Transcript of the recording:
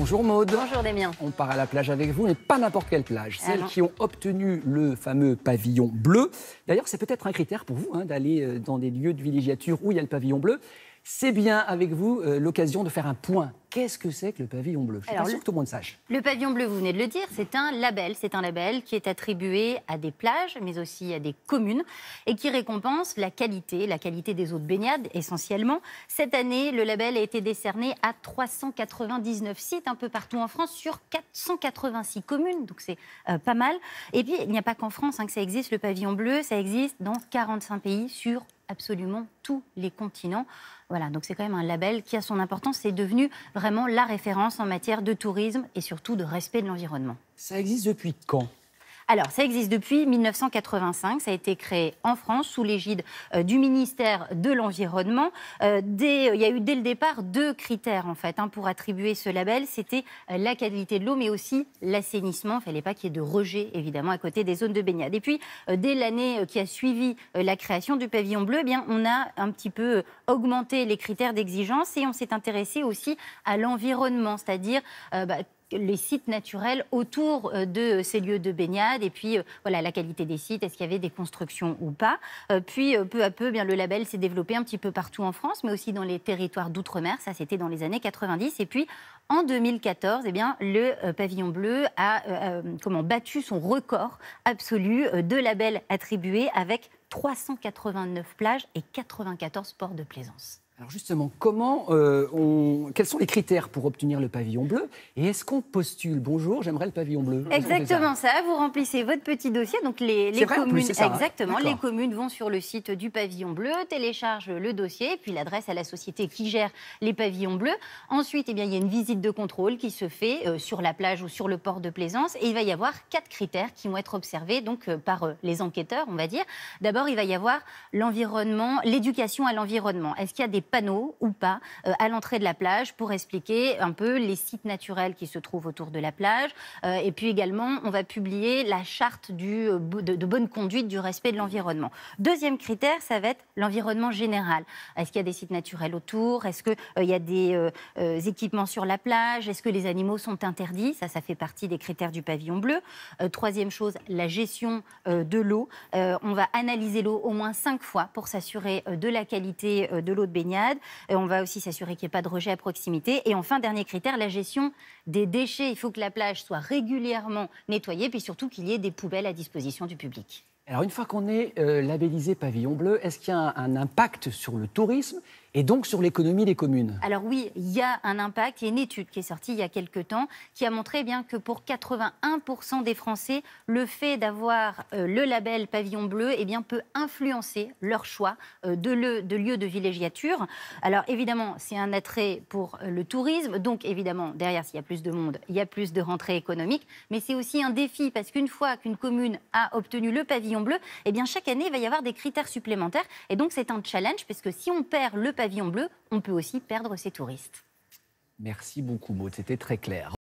Bonjour Maude. Bonjour Damien. On part à la plage avec vous, mais pas n'importe quelle plage. Celles qui ont obtenu le fameux pavillon bleu. D'ailleurs, c'est peut-être un critère pour vous d'aller dans des lieux de villégiature où il y a le pavillon bleu. C'est bien avec vous l'occasion de faire un point. Qu'est-ce que c'est que le pavillon bleu? Je suis pas sûr que tout le monde sache. Le pavillon bleu, vous venez de le dire, c'est un label. C'est un label qui est attribué à des plages, mais aussi à des communes, et qui récompense la qualité des eaux de baignade, essentiellement. Cette année, le label a été décerné à 399 sites un peu partout en France, sur 486 communes, donc c'est pas mal. Et puis, il n'y a pas qu'en France que ça existe, le pavillon bleu, ça existe dans 45 pays sur absolument tous les continents. Voilà, donc c'est quand même un label qui a son importance. C'est devenu vraiment la référence en matière de tourisme et surtout de respect de l'environnement. Ça existe depuis quand ? Alors, ça existe depuis 1985. Ça a été créé en France sous l'égide du ministère de l'Environnement. Il y a eu dès le départ 2 critères en fait pour attribuer ce label. C'était la qualité de l'eau, mais aussi l'assainissement. Il ne fallait pas qu'il y ait de rejet, évidemment, à côté des zones de baignade. Et puis, dès l'année qui a suivi la création du pavillon bleu, eh bien, on a un petit peu augmenté les critères d'exigence et on s'est intéressé aussi à l'environnement, c'est-à-dire les sites naturels autour de ces lieux de baignade et puis voilà, la qualité des sites, est-ce qu'il y avait des constructions ou pas. Puis peu à peu, bien, le label s'est développé un petit peu partout en France, mais aussi dans les territoires d'outre-mer, ça c'était dans les années 90. Et puis en 2014, eh bien, le pavillon bleu a battu son record absolu de labels attribués avec 389 plages et 94 ports de plaisance. Alors justement, quels sont les critères pour obtenir le pavillon bleu? Et est-ce qu'on postule? Bonjour, j'aimerais le pavillon bleu. Exactement ça. Vous remplissez votre petit dossier. Donc les communes, exactement, les communes vont sur le site du pavillon bleu, téléchargent le dossier, puis l'adresse à la société qui gère les pavillons bleus. Ensuite, eh bien, il y a une visite de contrôle qui se fait sur la plage ou sur le port de plaisance, et il va y avoir 4 critères qui vont être observés par les enquêteurs, on va dire. D'abord, il va y avoir l'environnement, l'éducation à l'environnement. Est-ce qu'il y a des panneaux ou pas à l'entrée de la plage pour expliquer un peu les sites naturels qui se trouvent autour de la plage. Et puis également, on va publier la charte de bonne conduite du respect de l'environnement. Deuxième critère, ça va être l'environnement général. Est-ce qu'il y a des sites naturels autour? Est-ce qu'il y a des équipements sur la plage? Est-ce que les animaux sont interdits? Ça fait partie des critères du pavillon bleu. Troisième chose, la gestion de l'eau. On va analyser l'eau au moins 5 fois pour s'assurer de la qualité de l'eau de baignade. On va aussi s'assurer qu'il n'y ait pas de rejet à proximité. Et enfin, dernier critère, la gestion des déchets. Il faut que la plage soit régulièrement nettoyée, puis surtout qu'il y ait des poubelles à disposition du public. Alors une fois qu'on est labellisé pavillon bleu, est-ce qu'il y a un impact sur le tourisme et donc sur l'économie des communes? Alors oui, il y a un impact. Il y a une étude qui est sortie il y a quelques temps qui a montré bien que pour 81% des Français, le fait d'avoir le label pavillon bleu peut influencer leur choix de lieu de villégiature. Alors évidemment, c'est un attrait pour le tourisme. Donc évidemment, derrière, s'il y a plus de monde, il y a plus de rentrées économiques. Mais c'est aussi un défi parce qu'une fois qu'une commune a obtenu le pavillon bleu, chaque année, il va y avoir des critères supplémentaires. Et donc c'est un challenge parce que si on perd le pavillon bleu, on peut aussi perdre ses touristes. Merci beaucoup Maud, c'était très clair.